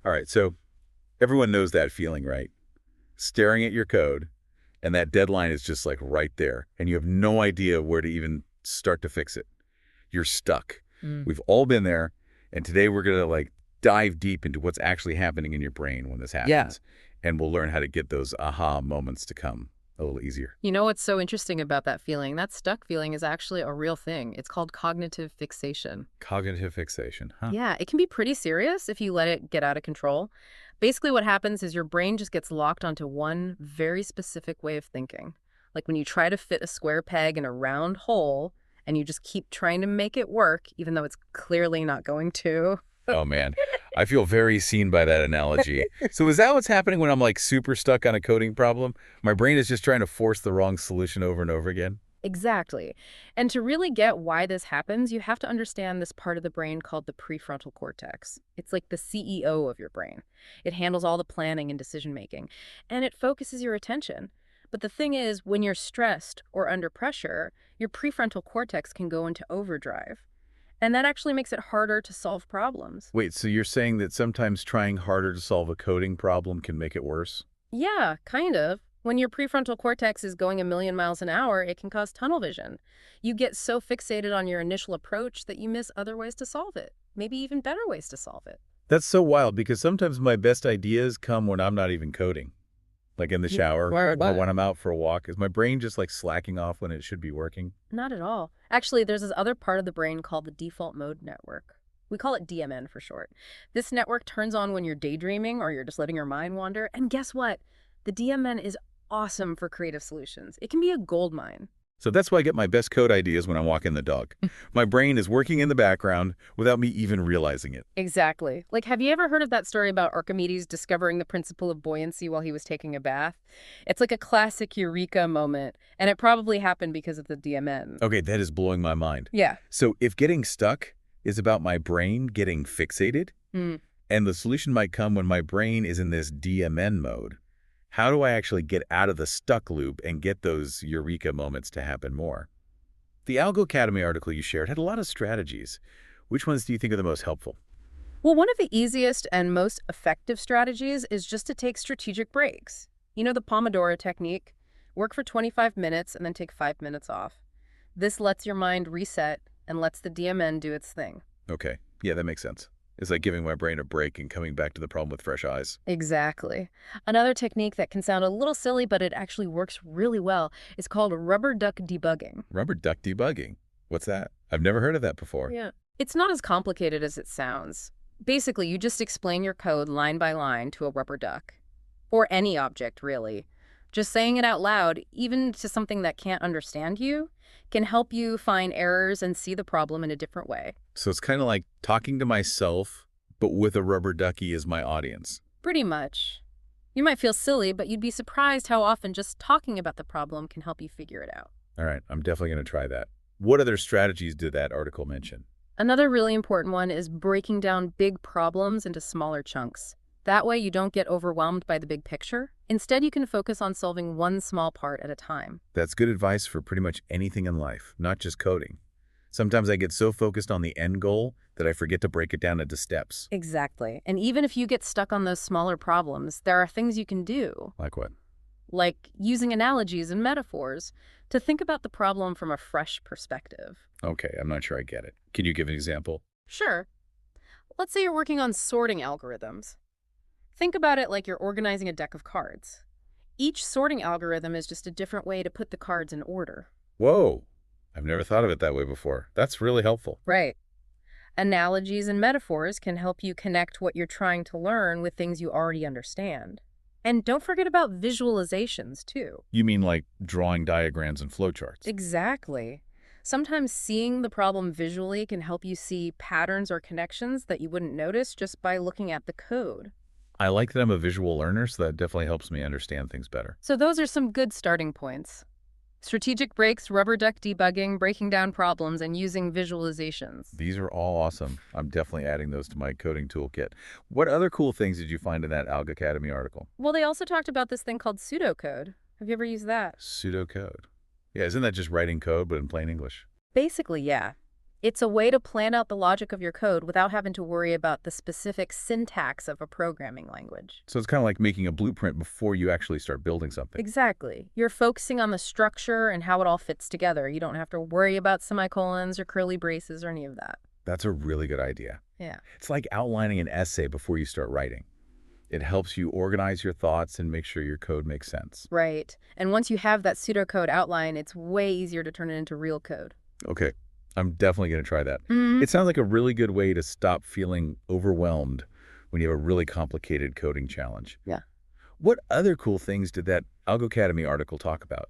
All right, so everyone knows that feeling, right? Staring at your code, and that deadline is just like right there, and you have no idea where to even start to fix it. You're stuck. Mm. We've all been there, and today we're going to like dive deep into what's actually happening in your brain when this Yeah. happens, and we'll learn how to get those aha moments to come a little easier. You know what's so interesting about that feeling? That stuck feeling is actually a real thing. It's called cognitive fixation. Cognitive fixation, huh? Yeah, it can be pretty serious if you let it get out of control. Basically, what happens is your brain just gets locked onto one very specific way of thinking. Like when you try to fit a square peg in a round hole and you just keep trying to make it work, even though it's clearly not going to. Oh man, I feel very seen by that analogy. So is that what's happening when I'm like super stuck on a coding problem? My brain is just trying to force the wrong solution over and over again? Exactly. And to really get why this happens, you have to understand this part of the brain called the prefrontal cortex. It's like the CEO of your brain. It handles all the planning and decision making, and it focuses your attention. But the thing is, when you're stressed or under pressure, your prefrontal cortex can go into overdrive. And that actually makes it harder to solve problems. Wait, so you're saying that sometimes trying harder to solve a coding problem can make it worse? Yeah, kind of. When your prefrontal cortex is going a million miles an hour, it can cause tunnel vision. You get so fixated on your initial approach that you miss other ways to solve it, maybe even better ways to solve it. That's so wild because sometimes my best ideas come when I'm not even coding. Like in the shower or when I'm out for a walk. Is my brain just like slacking off when it should be working? Not at all. Actually, there's this other part of the brain called the default mode network. We call it DMN for short. This network turns on when you're daydreaming or you're just letting your mind wander. And guess what? The DMN is awesome for creative solutions. It can be a gold mine. So that's why I get my best code ideas when I'm walking the dog. My brain is working in the background without me even realizing it. Exactly. Like, have you ever heard of that story about Archimedes discovering the principle of buoyancy while he was taking a bath? It's like a classic eureka moment, and it probably happened because of the DMN. Okay, that is blowing my mind. Yeah. So if getting stuck is about my brain getting fixated, Mm. and the solution might come when my brain is in this DMN mode, how do I actually get out of the stuck loop and get those eureka moments to happen more? The Algo Academy article you shared had a lot of strategies. Which ones do you think are the most helpful? Well, one of the easiest and most effective strategies is just to take strategic breaks. You know the Pomodoro technique? Work for 25 minutes and then take 5 minutes off. This lets your mind reset and lets the DMN do its thing. Okay, yeah, that makes sense. It's like giving my brain a break and coming back to the problem with fresh eyes. Exactly. Another technique that can sound a little silly, but it actually works really well, is called rubber duck debugging. Rubber duck debugging. What's that? I've never heard of that before. Yeah. It's not as complicated as it sounds. Basically, you just explain your code line by line to a rubber duck. Or any object, really. Just saying it out loud, even to something that can't understand you, can help you find errors and see the problem in a different way. So it's kind of like talking to myself, but with a rubber ducky as my audience. Pretty much. You might feel silly, but you'd be surprised how often just talking about the problem can help you figure it out. All right, I'm definitely going to try that. What other strategies did that article mention? Another really important one is breaking down big problems into smaller chunks. That way you don't get overwhelmed by the big picture. Instead, you can focus on solving one small part at a time. That's good advice for pretty much anything in life, not just coding. Sometimes I get so focused on the end goal that I forget to break it down into steps. Exactly. And even if you get stuck on those smaller problems, there are things you can do, Like what? like using analogies and metaphors to think about the problem from a fresh perspective. Okay, I'm not sure I get it. Can you give an example? Sure. Let's say you're working on sorting algorithms. Think about it like you're organizing a deck of cards. Each sorting algorithm is just a different way to put the cards in order. Whoa, I've never thought of it that way before. That's really helpful. Right. Analogies and metaphors can help you connect what you're trying to learn with things you already understand. And don't forget about visualizations, too. You mean like drawing diagrams and flowcharts? Exactly. Sometimes seeing the problem visually can help you see patterns or connections that you wouldn't notice just by looking at the code. I like that I'm a visual learner, so that definitely helps me understand things better. So those are some good starting points. Strategic breaks, rubber duck debugging, breaking down problems, and using visualizations. These are all awesome. I'm definitely adding those to my coding toolkit. What other cool things did you find in that Algo Academy article? Well, they also talked about this thing called pseudocode. Have you ever used that? Pseudocode. Yeah, isn't that just writing code, but in plain English? Basically, yeah. It's a way to plan out the logic of your code without having to worry about the specific syntax of a programming language. So it's kind of like making a blueprint before you actually start building something. Exactly. You're focusing on the structure and how it all fits together. You don't have to worry about semicolons or curly braces or any of that. That's a really good idea. Yeah. It's like outlining an essay before you start writing. It helps you organize your thoughts and make sure your code makes sense. Right. And once you have that pseudocode outline, it's way easier to turn it into real code. Okay, I'm definitely going to try that. Mhm. It sounds like a really good way to stop feeling overwhelmed when you have a really complicated coding challenge. Yeah. What other cool things did that Algo Academy article talk about?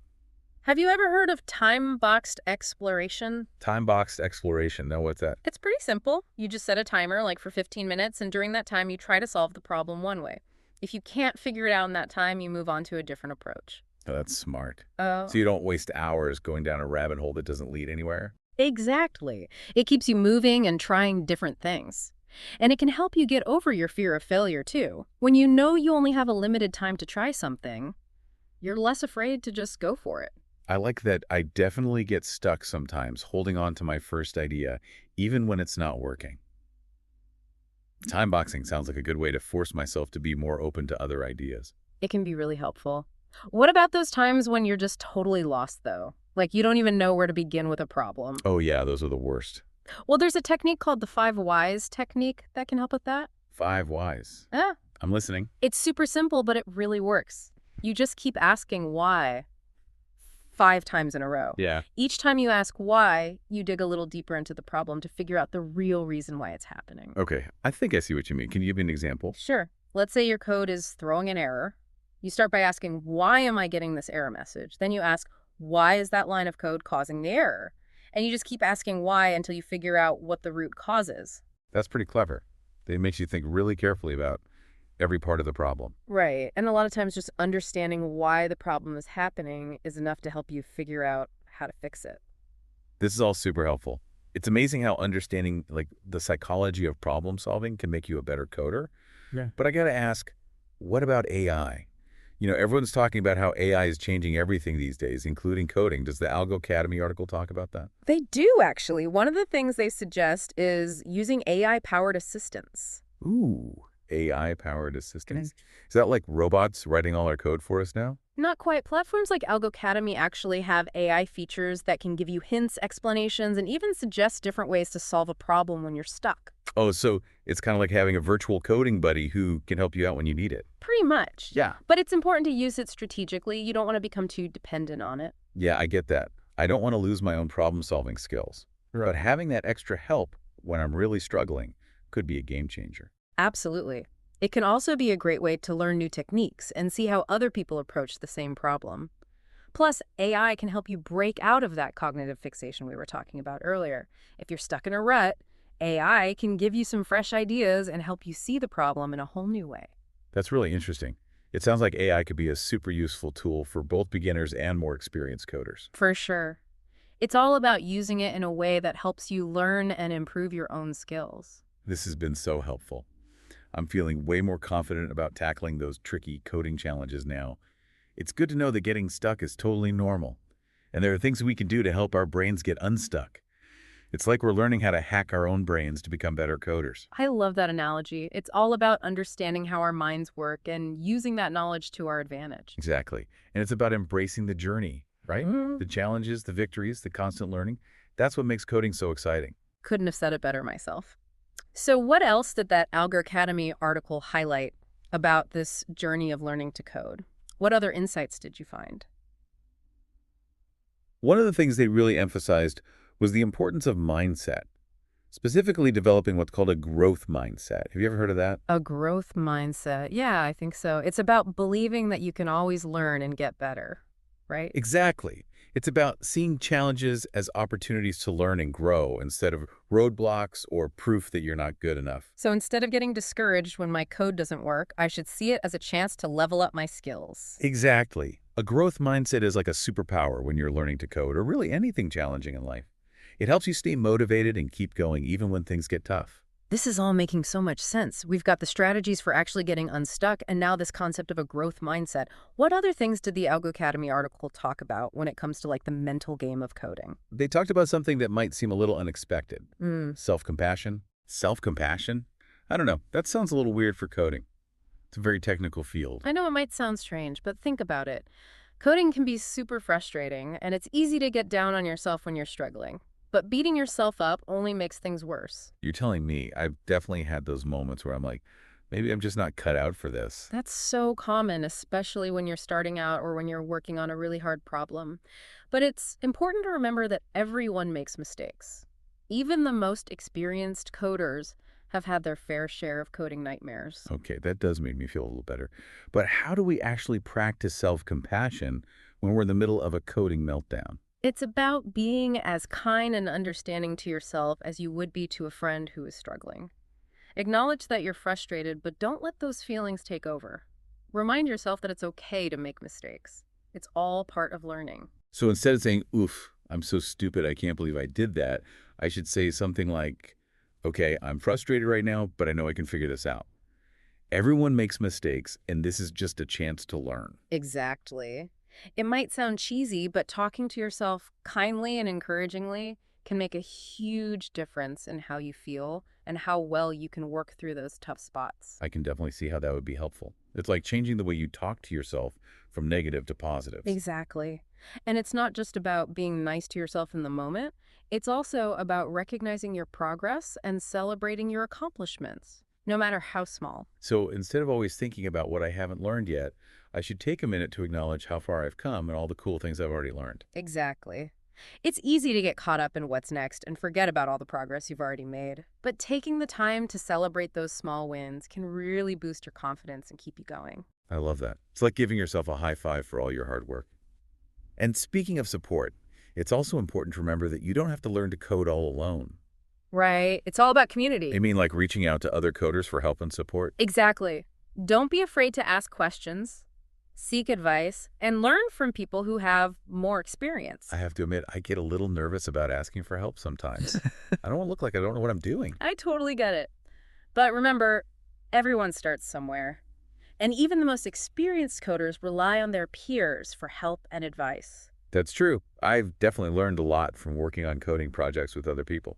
Have you ever heard of time-boxed exploration? Time-boxed exploration. Now, what's that? It's pretty simple. You just set a timer, like for 15 minutes, and during that time, you try to solve the problem one way. If you can't figure it out in that time, you move on to a different approach. Oh, that's smart. Oh, So you don't waste hours going down a rabbit hole that doesn't lead anywhere? exactly. It keeps you moving and trying different things. And it can help you get over your fear of failure, too. When you know you only have a limited time to try something, you're less afraid to just go for it. I like that. I definitely get stuck sometimes holding on to my first idea, even when it's not working. Time boxing sounds like a good way to force myself to be more open to other ideas. It can be really helpful. What about those times when you're just totally lost, though? Like you don't even know where to begin with a problem. Oh yeah, those are the worst. Well, there's a technique called the 5 whys technique that can help with that. 5 whys. Yeah. I'm listening. It's super simple, but it really works. You just keep asking why 5 times in a row. Yeah. Each time you ask why, you dig a little deeper into the problem to figure out the real reason why it's happening. Okay, I think I see what you mean. Can you give me an example? Sure. Let's say your code is throwing an error. You start by asking, why am I getting this error message? Then you ask, why is that line of code causing the error? And you just keep asking why until you figure out what the root cause is. That's pretty clever. It makes you think really carefully about every part of the problem. Right. And a lot of times just understanding why the problem is happening is enough to help you figure out how to fix it. This is all super helpful. It's amazing how understanding like the psychology of problem solving can make you a better coder. Yeah. But I got to ask, what about AI? You know, everyone's talking about how AI is changing everything these days, including coding. Does the Algo Academy article talk about that? They do, actually. One of the things they suggest is using AI-powered assistants. Ooh, AI-powered assistants. Is that like robots writing all our code for us now? Not quite. Platforms like Algo Academy actually have AI features that can give you hints, explanations, and even suggest different ways to solve a problem when you're stuck. Oh, so it's kind of like having a virtual coding buddy who can help you out when you need it. Pretty much. Yeah. But it's important to use it strategically. You don't want to become too dependent on it. Yeah, I get that. I don't want to lose my own problem-solving skills. But having that extra help when I'm really struggling could be a game changer. Absolutely. It can also be a great way to learn new techniques and see how other people approach the same problem. Plus, AI can help you break out of that cognitive fixation we were talking about earlier. If you're stuck in a rut, AI can give you some fresh ideas and help you see the problem in a whole new way. That's really interesting. It sounds like AI could be a super useful tool for both beginners and more experienced coders. For sure. It's all about using it in a way that helps you learn and improve your own skills. This has been so helpful. I'm feeling way more confident about tackling those tricky coding challenges now. It's good to know that getting stuck is totally normal, and there are things we can do to help our brains get unstuck. It's like we're learning how to hack our own brains to become better coders. I love that analogy. It's all about understanding how our minds work and using that knowledge to our advantage. Exactly. And it's about embracing the journey, right? Mhm. The challenges, the victories, the constant learning. That's what makes coding so exciting. Couldn't have said it better myself. So what else did that Algo Academy article highlight about this journey of learning to code? What other insights did you find? One of the things they really emphasized was the importance of mindset, specifically developing what's called a growth mindset. Have you ever heard of that? A growth mindset. Yeah, I think so. It's about believing that you can always learn and get better, right? Exactly. It's about seeing challenges as opportunities to learn and grow instead of roadblocks or proof that you're not good enough. So instead of getting discouraged when my code doesn't work, I should see it as a chance to level up my skills. Exactly. A growth mindset is like a superpower when you're learning to code or really anything challenging in life. It helps you stay motivated and keep going even when things get tough. This is all making so much sense. We've got the strategies for actually getting unstuck, and now this concept of a growth mindset. What other things did the Algo Academy article talk about when it comes to like the mental game of coding? They talked about something that might seem a little unexpected. Mm. Self-compassion. Self-compassion? I don't know. That sounds a little weird for coding. It's a very technical field. I know it might sound strange, but think about it. Coding can be super frustrating, and it's easy to get down on yourself when you're struggling. But beating yourself up only makes things worse. You're telling me I've definitely had those moments where I'm like, maybe I'm just not cut out for this. That's so common, especially when you're starting out or when you're working on a really hard problem. But it's important to remember that everyone makes mistakes. Even the most experienced coders have had their fair share of coding nightmares. Okay, that does make me feel a little better. But how do we actually practice self-compassion when we're in the middle of a coding meltdown? It's about being as kind and understanding to yourself as you would be to a friend who is struggling. Acknowledge that you're frustrated, but don't let those feelings take over. Remind yourself that it's okay to make mistakes. It's all part of learning. So instead of saying, oof, I'm so stupid, I can't believe I did that, I should say something like, okay, I'm frustrated right now, but I know I can figure this out. Everyone makes mistakes, and this is just a chance to learn. Exactly. It might sound cheesy, but talking to yourself kindly and encouragingly can make a huge difference in how you feel and how well you can work through those tough spots. I can definitely see how that would be helpful. It's like changing the way you talk to yourself from negative to positive. Exactly. And it's not just about being nice to yourself in the moment, it's also about recognizing your progress and celebrating your accomplishments, no matter how small. So instead of always thinking about what I haven't learned yet, I should take a minute to acknowledge how far I've come and all the cool things I've already learned. Exactly. It's easy to get caught up in what's next and forget about all the progress you've already made. But taking the time to celebrate those small wins can really boost your confidence and keep you going. I love that. It's like giving yourself a high five for all your hard work. And speaking of support, it's also important to remember that you don't have to learn to code all alone. Right. It's all about I community. mean, like reaching out to other coders for help and support. Exactly. Don't be afraid to ask questions, seek advice, and learn from people who have more experience. I have to admit, I get a little nervous about asking for help sometimes. I don't want to look like I don't know what I'm doing. I totally get it. But remember, everyone starts somewhere. And even the most experienced coders rely on their peers for help and advice. That's true. I've definitely learned a lot from working on coding projects with other people.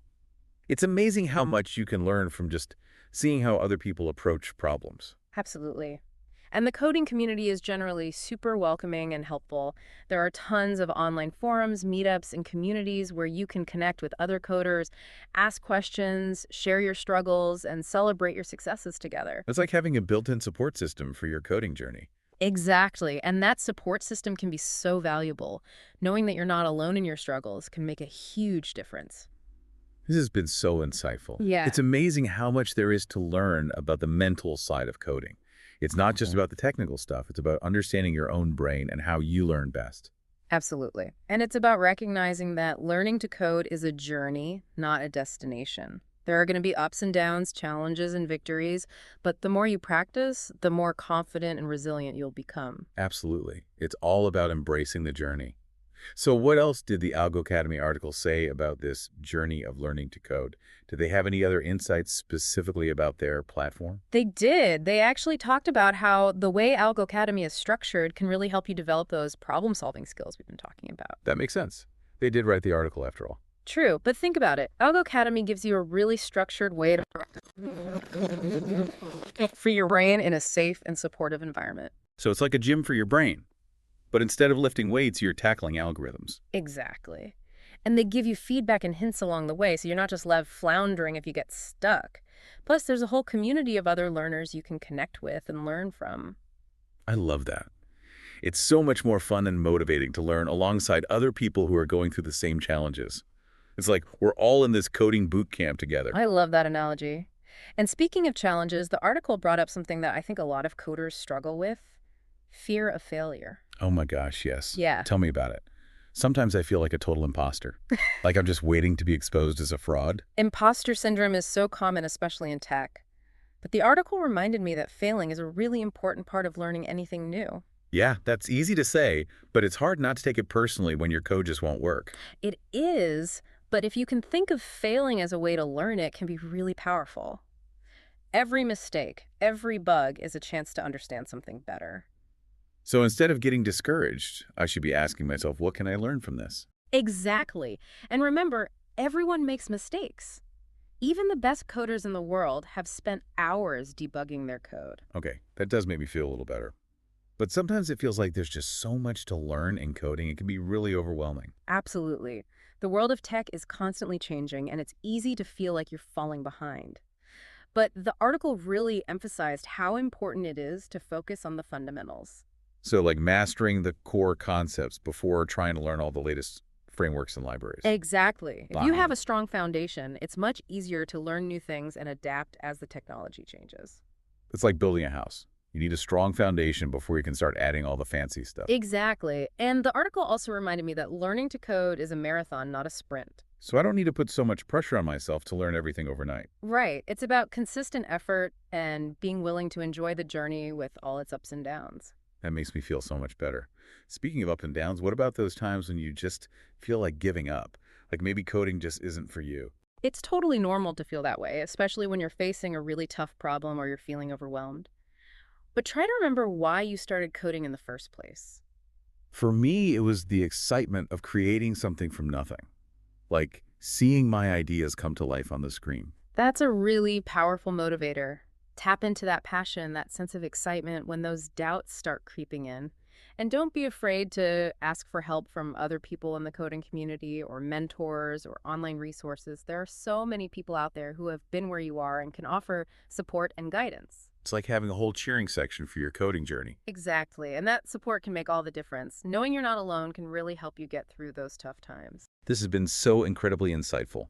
It's amazing how much you can learn from just seeing how other people approach problems. Absolutely. And the coding community is generally super welcoming and helpful. There are tons of online forums, meetups, and communities where you can connect with other coders, ask questions, share your struggles, and celebrate your successes together. It's like having a built-in support system for your coding journey. Exactly. And that support system can be so valuable. Knowing that you're not alone in your struggles can make a huge difference. This has been so insightful. Yeah. It's amazing how much there is to learn about the mental side of coding. It's not just about the technical stuff. It's about understanding your own brain and how you learn best. Absolutely. And it's about recognizing that learning to code is a journey, not a destination. There are going to be ups and downs, challenges and victories, but the more you practice, the more confident and resilient you'll become. Absolutely. It's all about embracing the journey. So what else did the Algo Academy article say about this journey of learning to code? Did they have any other insights specifically about their platform? They did. They actually talked about how the way Algo Academy is structured can really help you develop those problem-solving skills we've been talking about. That makes sense. They did write the article after all. True, but think about it. Algo Academy gives you a really structured way to for your brain in a safe and supportive environment. So it's like a gym for your brain. But instead of lifting weights, you're tackling algorithms. Exactly. And they give you feedback and hints along the way, so you're not just left floundering if you get stuck. Plus, there's a whole community of other learners you can connect with and learn from. I love that. It's so much more fun and motivating to learn alongside other people who are going through the same challenges. It's like we're all in this coding boot camp together. I love that analogy. And speaking of challenges, the article brought up something that I think a lot of coders struggle with: fear of failure. Oh my gosh, yes. Yeah. Tell me about it. Sometimes I feel like a total imposter, like I'm just waiting to be exposed as a fraud. Imposter syndrome is so common, especially in tech. But the article reminded me that failing is a really important part of learning anything new. Yeah, that's easy to say, but it's hard not to take it personally when your code just won't work. It is, But if you can think of failing as a way to learn, it can be really powerful. Every mistake, every bug is a chance to understand something better. So instead of getting discouraged, I should be asking myself, what can I learn from this? Exactly. And remember, everyone makes mistakes. Even the best coders in the world have spent hours debugging their code. Okay, that does make me feel a little better. But sometimes it feels like there's just so much to learn in coding, it can be really overwhelming. Absolutely. The world of tech is constantly changing, and it's easy to feel like you're falling behind. But the article really emphasized how important it is to focus on the fundamentals. So like mastering the core concepts before trying to learn all the latest frameworks and libraries. Exactly. If you have Wow. a strong foundation, it's much easier to learn new things and adapt as the technology changes. It's like building a house. You need a strong foundation before you can start adding all the fancy stuff. Exactly. And the article also reminded me that learning to code is a marathon, not a sprint. So I don't need to put so much pressure on myself to learn everything overnight. Right. It's about consistent effort and being willing to enjoy the journey with all its ups and downs. That makes me feel so much better. Speaking of up and downs, what about those times when you just feel like giving up? Like maybe coding just isn't for you. It's totally normal to feel that way, especially when you're facing a really tough problem or you're feeling overwhelmed. But try to remember why you started coding in the first place. For me, it was the excitement of creating something from nothing. Like seeing my ideas come to life on the screen. That's a really powerful motivator. Tap into that passion, that sense of excitement when those doubts start creeping in. And don't be afraid to ask for help from other people in the coding community or mentors or online resources. There are so many people out there who have been where you are and can offer support and guidance. It's like having a whole cheering section for your coding journey. Exactly. And that support can make all the difference. Knowing you're not alone can really help you get through those tough times. This has been so incredibly insightful.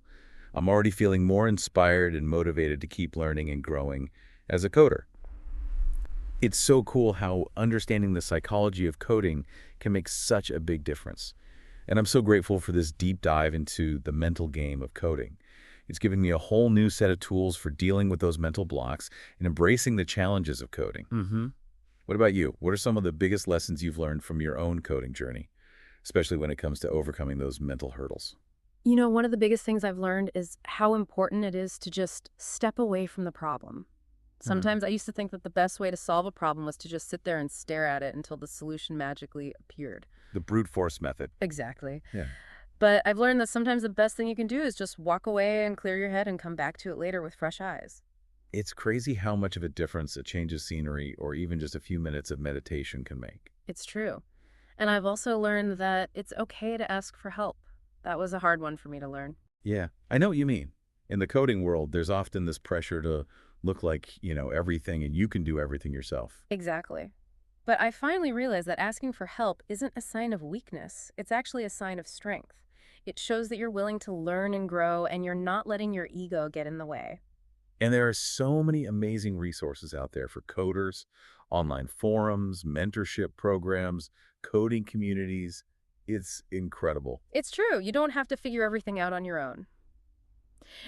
I'm already feeling more inspired and motivated to keep learning and growing as a coder. It's so cool how understanding the psychology of coding can make such a big difference. And I'm so grateful for this deep dive into the mental game of coding. It's given me a whole new set of tools for dealing with those mental blocks and embracing the challenges of coding. What about you? What are some of the biggest lessons you've learned from your own coding journey, especially when it comes to overcoming those mental hurdles? You know, one of the biggest things I've learned is how important it is to just step away from the problem. Sometimes I used to think that the best way to solve a problem was to just sit there and stare at it until the solution magically appeared. The brute force method. Exactly. Yeah. But I've learned that sometimes the best thing you can do is just walk away and clear your head and come back to it later with fresh eyes. It's crazy how much of a difference a change of scenery or even just a few minutes of meditation can make. It's true. And I've also learned that it's okay to ask for help. That was a hard one for me to learn. Yeah, I know what you mean. In the coding world, there's often this pressure to look like, everything and you can do everything yourself. Exactly. But I finally realized that asking for help isn't a sign of weakness. It's actually a sign of strength. It shows that you're willing to learn and grow and you're not letting your ego get in the way. And there are so many amazing resources out there for coders, online forums, mentorship programs, coding communities. It's incredible, It's true. You don't have to figure everything out on your own.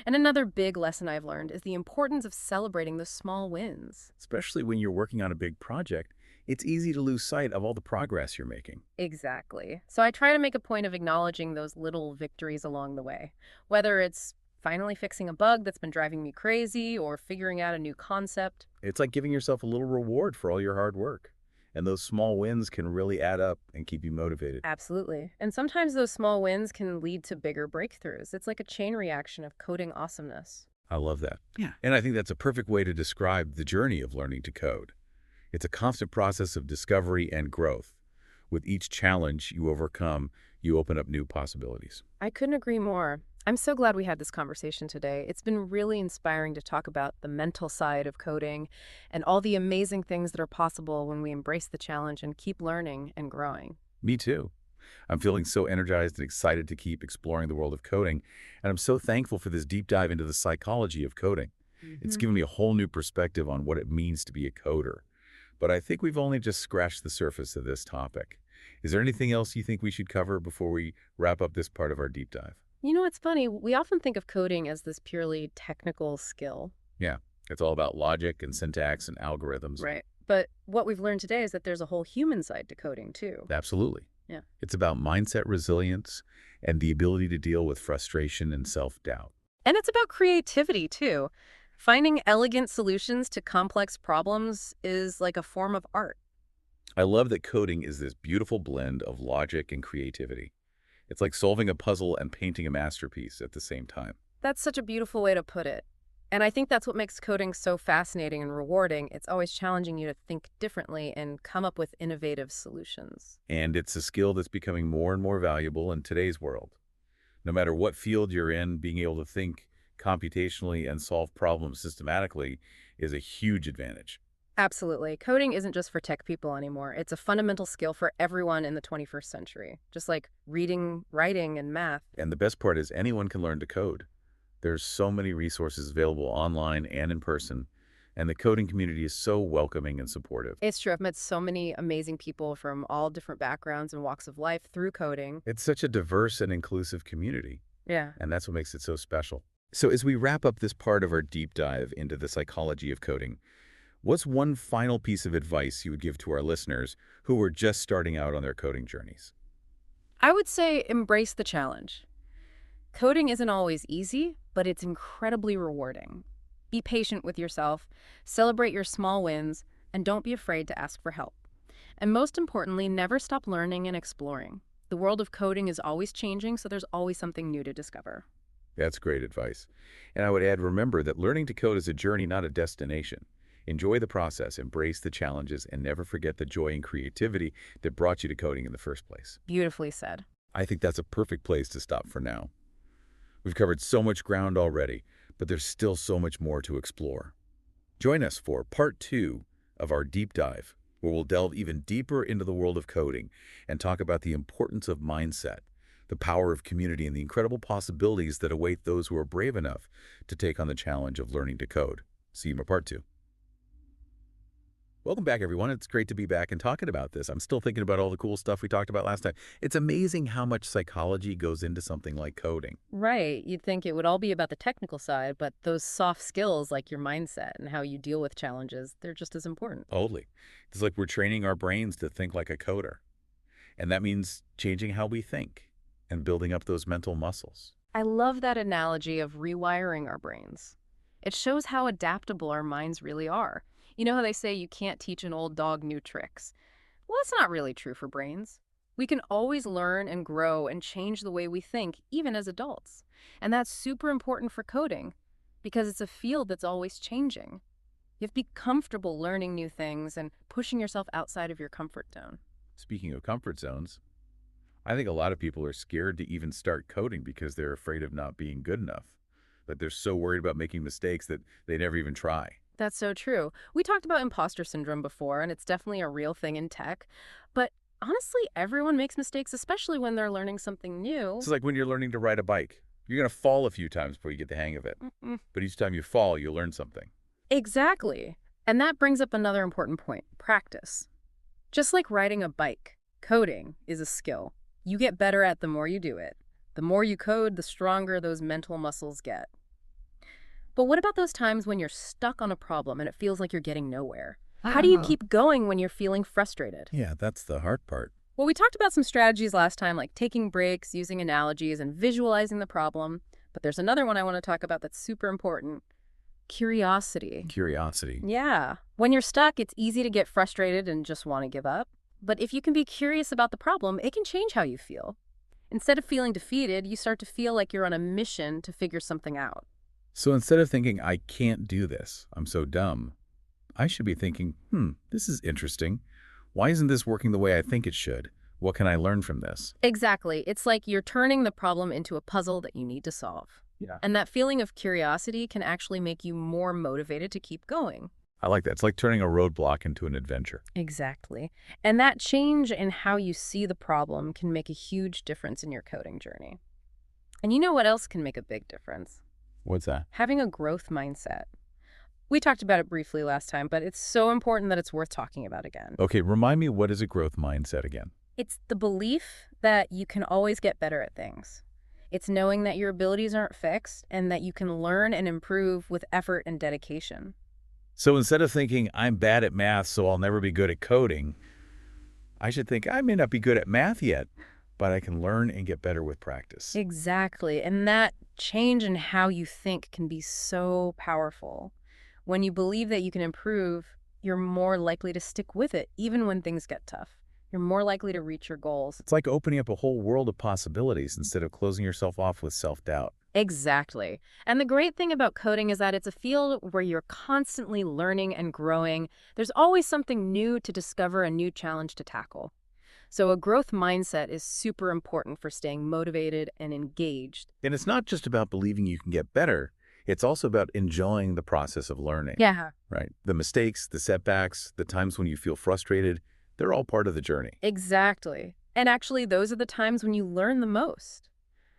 And another big lesson I've learned is the importance of celebrating the small wins. especially when you're working on a big project. It's easy to lose sight of all the progress you're making. Exactly. So I try to make a point of acknowledging those little victories along the way, whether it's finally fixing a bug that's been driving me crazy or figuring out a new concept. It's like giving yourself a little reward for all your hard work. And those small wins can really add up and keep you motivated. Absolutely. And sometimes those small wins can lead to bigger breakthroughs. It's like a chain reaction of coding awesomeness. I love that. Yeah. And I think that's a perfect way to describe the journey of learning to code. It's a constant process of discovery and growth. With each challenge you overcome, you open up new possibilities. I couldn't agree more. I'm so glad we had this conversation today. It's been really inspiring to talk about the mental side of coding and all the amazing things that are possible when we embrace the challenge and keep learning and growing. Me too. I'm feeling so energized and excited to keep exploring the world of coding, and I'm so thankful for this deep dive into the psychology of coding. It's given me a whole new perspective on what it means to be a coder. But I think we've only just scratched the surface of this topic. Is there anything else you think we should cover before we wrap up this part of our deep dive? You know, it's funny. We often think of coding as this purely technical skill. Yeah, it's all about logic and syntax and algorithms. Right. But what we've learned today is that there's a whole human side to coding, too. Absolutely. Yeah. It's about mindset resilience and the ability to deal with frustration and self-doubt. And it's about creativity, too. Finding elegant solutions to complex problems is like a form of art. I love that coding is this beautiful blend of logic and creativity. It's like solving a puzzle and painting a masterpiece at the same time. That's such a beautiful way to put it. And I think that's what makes coding so fascinating and rewarding. It's always challenging you to think differently and come up with innovative solutions. And it's a skill that's becoming more and more valuable in today's world. No matter what field you're in, being able to think computationally and solve problems systematically is a huge advantage. Absolutely. Coding isn't just for tech people anymore. It's a fundamental skill for everyone in the 21st century, just like reading, writing, and math. And the best part is anyone can learn to code. There's so many resources available online and in person, and the coding community is so welcoming and supportive. It's true. I've met so many amazing people from all different backgrounds and walks of life through coding. It's such a diverse and inclusive community, Yeah. and that's what makes it so special. So as we wrap up this part of our deep dive into the psychology of coding, what's one final piece of advice you would give to our listeners who are just starting out on their coding journeys? I would say embrace the challenge. Coding isn't always easy, but it's incredibly rewarding. Be patient with yourself, celebrate your small wins, and don't be afraid to ask for help. And most importantly, never stop learning and exploring. The world of coding is always changing, so there's always something new to discover. That's great advice. And I would add, remember that learning to code is a journey, not a destination. Enjoy the process, embrace the challenges, and never forget the joy and creativity that brought you to coding in the first place. Beautifully said. I think that's a perfect place to stop for now. We've covered so much ground already, but there's still so much more to explore. Join us for part 2 of our deep dive, where we'll delve even deeper into the world of coding and talk about the importance of mindset, the power of community, and the incredible possibilities that await those who are brave enough to take on the challenge of learning to code. See you in part 2. Welcome back, everyone. It's great to be back and talking about this. I'm still thinking about all the cool stuff we talked about last time. It's amazing how much psychology goes into something like coding. Right. You'd think it would all be about the technical side, but those soft skills like your mindset and how you deal with challenges, they're just as important. Totally. It's like we're training our brains to think like a coder. And that means changing how we think and building up those mental muscles. I love that analogy of rewiring our brains. It shows how adaptable our minds really are. You know how they say you can't teach an old dog new tricks? Well, that's not really true for brains. We can always learn and grow and change the way we think, even as adults. And that's super important for coding, because it's a field that's always changing. You have to be comfortable learning new things and pushing yourself outside of your comfort zone. Speaking of comfort zones, I think a lot of people are scared to even start coding because they're afraid of not being good enough. That they're so worried about making mistakes that they never even try. That's so true. We talked about imposter syndrome before, and it's definitely a real thing in tech. But honestly, everyone makes mistakes, especially when they're learning something new. It's like when you're learning to ride a bike. You're going to fall a few times before you get the hang of it. But each time you fall, you'll learn something. Exactly. And that brings up another important point, practice. Just like riding a bike, coding is a skill. You get better at the more you do it. The more you code, the stronger those mental muscles get. But what about those times when you're stuck on a problem and it feels like you're getting nowhere? How do you keep going when you're feeling frustrated? Yeah, that's the hard part. Well, we talked about some strategies last time, like taking breaks, using analogies, and visualizing the problem. But there's another one I want to talk about that's super important. Curiosity. Curiosity. Yeah. When you're stuck, it's easy to get frustrated and just want to give up. But if you can be curious about the problem, it can change how you feel. Instead of feeling defeated, you start to feel like you're on a mission to figure something out. So instead of thinking, I can't do this, I'm so dumb, I should be thinking, this is interesting. Why isn't this working the way I think it should? What can I learn from this? Exactly. It's like you're turning the problem into a puzzle that you need to solve. Yeah. And that feeling of curiosity can actually make you more motivated to keep going. I like that. It's like turning a roadblock into an adventure. Exactly. And that change in how you see the problem can make a huge difference in your coding journey. And you know what else can make a big difference? What's that? Having a growth mindset. We talked about it briefly last time, but it's so important that it's worth talking about again. Okay, remind me, what is a growth mindset again? It's the belief that you can always get better at things. It's knowing that your abilities aren't fixed and that you can learn and improve with effort and dedication. So instead of thinking, I'm bad at math, so I'll never be good at coding, I should think I may not be good at math yet, but I can learn and get better with practice. Exactly. And that change in how you think can be so powerful. When you believe that you can improve, you're more likely to stick with it, even when things get tough. You're more likely to reach your goals. It's like opening up a whole world of possibilities instead of closing yourself off with self-doubt. Exactly. And the great thing about coding is that it's a field where you're constantly learning and growing. There's always something new to discover, a new challenge to tackle. So a growth mindset is super important for staying motivated and engaged. And it's not just about believing you can get better. It's also about enjoying the process of learning, Yeah, right? The mistakes, the setbacks, the times when you feel frustrated, they're all part of the journey. exactly. And actually, those are the times when you learn the most.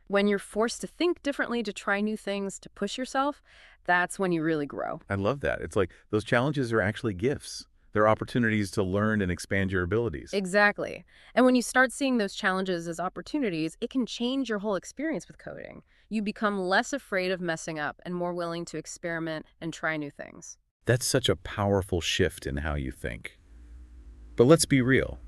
When you're forced to think differently, to try new things, to push yourself, that's when you really grow. I love that. It's like those challenges are actually gifts. They're opportunities to learn and expand your abilities. Exactly. And when you start seeing those challenges as opportunities, it can change your whole experience with coding. You become less afraid of messing up and more willing to experiment and try new things. That's such a powerful shift in how you think. But let's be real.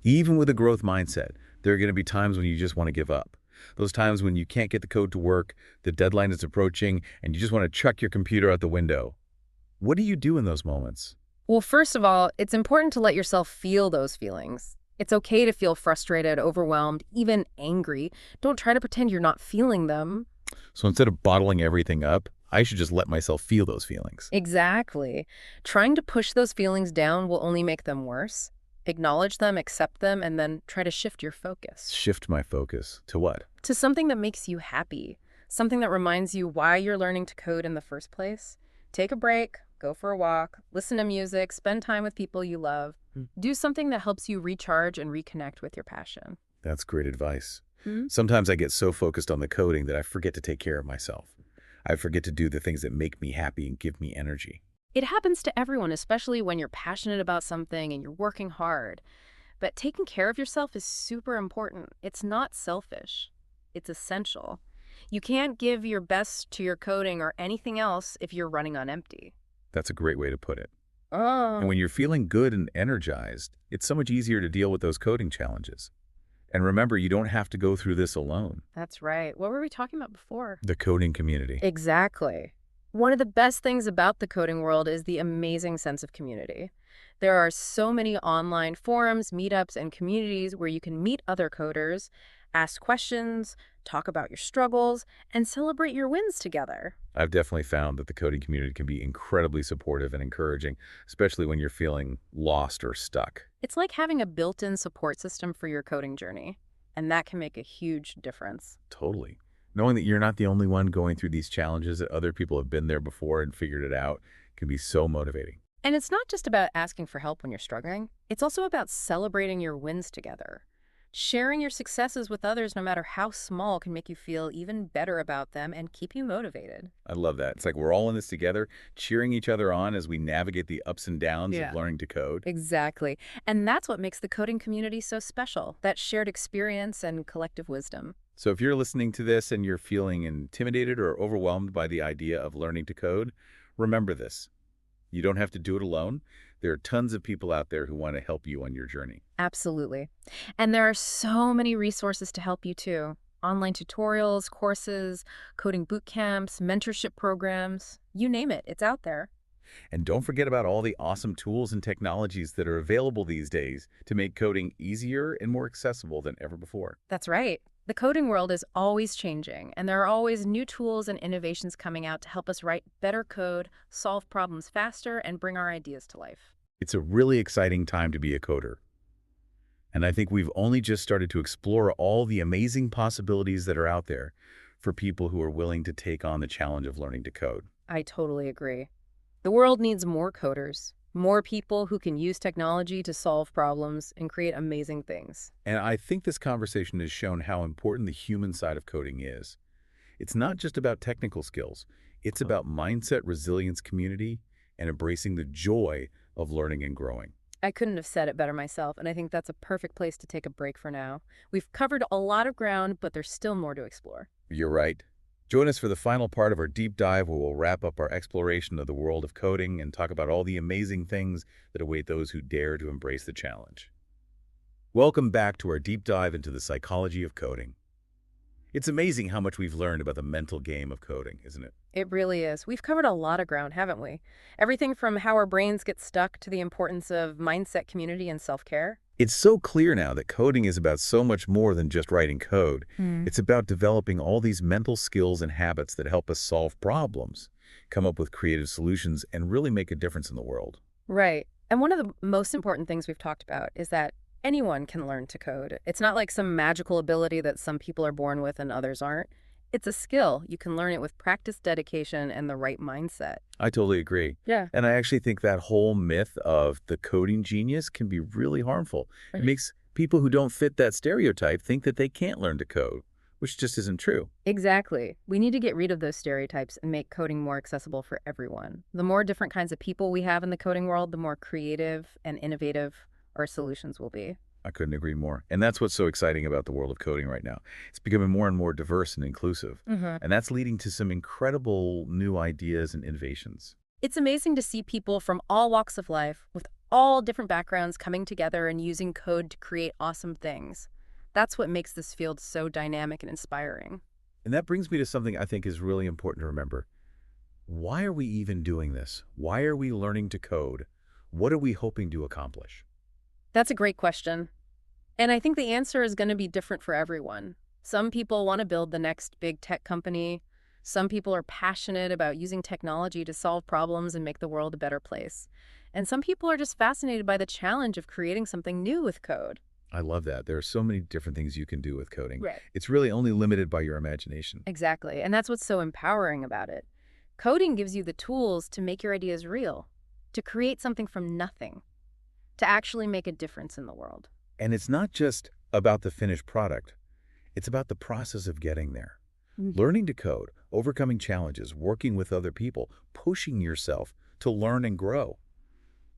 Even with a growth mindset, there are going to be times when you just want to give up. Those times when you can't get the code to work, the deadline is approaching, and you just want to chuck your computer out the window. What do you do in those moments? Well, first of all, it's important to let yourself feel those feelings. It's okay to feel frustrated, overwhelmed, even angry. Don't try to pretend you're not feeling them. So instead of bottling everything up, I should just let myself feel those feelings. Exactly. Trying to push those feelings down will only make them worse. Acknowledge them, accept them, and then try to shift your focus Shift my focus to what? to something that makes you happy, something that reminds you why you're learning to code in the first place. Take a break, go for a walk, listen to music, spend time with people you love. Do something that helps you recharge and reconnect with your passion. That's great advice. Hmm? Sometimes I get so focused on the coding that I forget to take care of myself. I forget to do the things that make me happy and give me energy. It happens to everyone, especially when you're passionate about something and you're working hard. But taking care of yourself is super important. It's not selfish. It's essential. You can't give your best to your coding or anything else if you're running on empty. That's a great way to put it. Oh. And when you're feeling good and energized, it's so much easier to deal with those coding challenges. And remember, you don't have to go through this alone. That's right. What were we talking about before? The coding community. Exactly. One of the best things about the coding world is the amazing sense of community. There are so many online forums, meetups, and communities where you can meet other coders, ask questions, talk about your struggles, and celebrate your wins together. I've definitely found that the coding community can be incredibly supportive and encouraging, especially when you're feeling lost or stuck. It's like having a built-in support system for your coding journey, and that can make a huge difference. Totally. Knowing that you're not the only one going through these challenges, that other people have been there before and figured it out, can be so motivating. And it's not just about asking for help when you're struggling. It's also about celebrating your wins together. Sharing your successes with others, no matter how small, can make you feel even better about them and keep you motivated. I love that. It's like we're all in this together, cheering each other on as we navigate the ups and downs Yeah. of learning to code. Exactly. And that's what makes the coding community so special, that shared experience and collective wisdom. So if you're listening to this and you're feeling intimidated or overwhelmed by the idea of learning to code, remember this. You don't have to do it alone. There are tons of people out there who want to help you on your journey. Absolutely. And there are so many resources to help you too. Online tutorials, courses, coding boot camps, mentorship programs, you name it, it's out there. And don't forget about all the awesome tools and technologies that are available these days to make coding easier and more accessible than ever before. That's right. The coding world is always changing, and there are always new tools and innovations coming out to help us write better code, solve problems faster, and bring our ideas to life. It's a really exciting time to be a coder. And I think we've only just started to explore all the amazing possibilities that are out there for people who are willing to take on the challenge of learning to code. I totally agree. The world needs more coders, more people who can use technology to solve problems and create amazing things. And I think this conversation has shown how important the human side of coding is. It's not just about technical skills. It's about mindset, resilience, community, and embracing the joy of learning and growing. I couldn't have said it better myself, and I think that's a perfect place to take a break for now. We've covered a lot of ground, but there's still more to explore. You're right. Join us for the final part of our deep dive where we'll wrap up our exploration of the world of coding and talk about all the amazing things that await those who dare to embrace the challenge. Welcome back to our deep dive into the psychology of coding. It's amazing how much we've learned about the mental game of coding, isn't it? It really is. We've covered a lot of ground, haven't we? Everything from how our brains get stuck to the importance of mindset, community, and self-care. It's so clear now that coding is about so much more than just writing code. Hmm. It's about developing all these mental skills and habits that help us solve problems, come up with creative solutions, and really make a difference in the world. Right. And one of the most important things we've talked about is that anyone can learn to code. It's not like some magical ability that some people are born with and others aren't. It's a skill. You can learn it with practice, dedication, and the right mindset. I totally agree. Yeah. And I actually think that whole myth of the coding genius can be really harmful. It Right. makes people who don't fit that stereotype think that they can't learn to code, which just isn't true. Exactly. We need to get rid of those stereotypes and make coding more accessible for everyone. The more different kinds of people we have in the coding world, the more creative and innovative our solutions will be. I couldn't agree more. And that's what's so exciting about the world of coding right now. It's becoming more and more diverse and inclusive. Hmm. And that's leading to some incredible new ideas and innovations. It's amazing to see people from all walks of life with all different backgrounds coming together and using code to create awesome things. That's what makes this field so dynamic and inspiring. And that brings me to something I think is really important to remember. Why are we even doing this? Why are we learning to code? What are we hoping to accomplish? That's a great question. And I think the answer is going to be different for everyone. Some people want to build the next big tech company. Some people are passionate about using technology to solve problems and make the world a better place. And some people are just fascinated by the challenge of creating something new with code. I love that. There are so many different things you can do with coding. Right. It's really only limited by your imagination. Exactly. And that's what's so empowering about it. Coding gives you the tools to make your ideas real, to create something from nothing, to actually make a difference in the world. And it's not just about the finished product. It's about the process of getting there. Mm. Learning to code, overcoming challenges, working with other people, pushing yourself to learn and grow.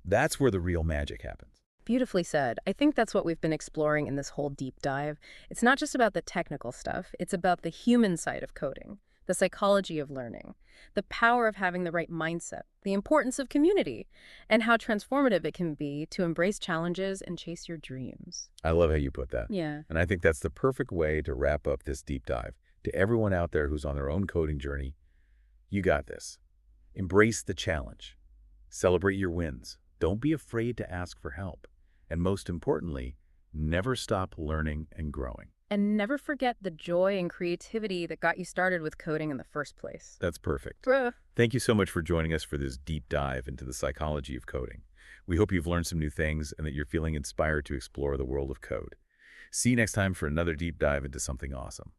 That's where the real magic happens. Beautifully said. I think that's what we've been exploring in this whole deep dive. It's not just about the technical stuff, it's about the human side of coding, the psychology of learning, the power of having the right mindset, the importance of community, and how transformative it can be to embrace challenges and chase your dreams. I love how you put that. Yeah. And I think that's the perfect way to wrap up this deep dive. To everyone out there who's on their own coding journey, you got this. Embrace the challenge. Celebrate your wins. Don't be afraid to ask for help. And most importantly, never stop learning and growing. And never forget the joy and creativity that got you started with coding in the first place. That's perfect. Bruh. Thank you so much for joining us for this deep dive into the psychology of coding. We hope you've learned some new things and that you're feeling inspired to explore the world of code. See you next time for another deep dive into something awesome.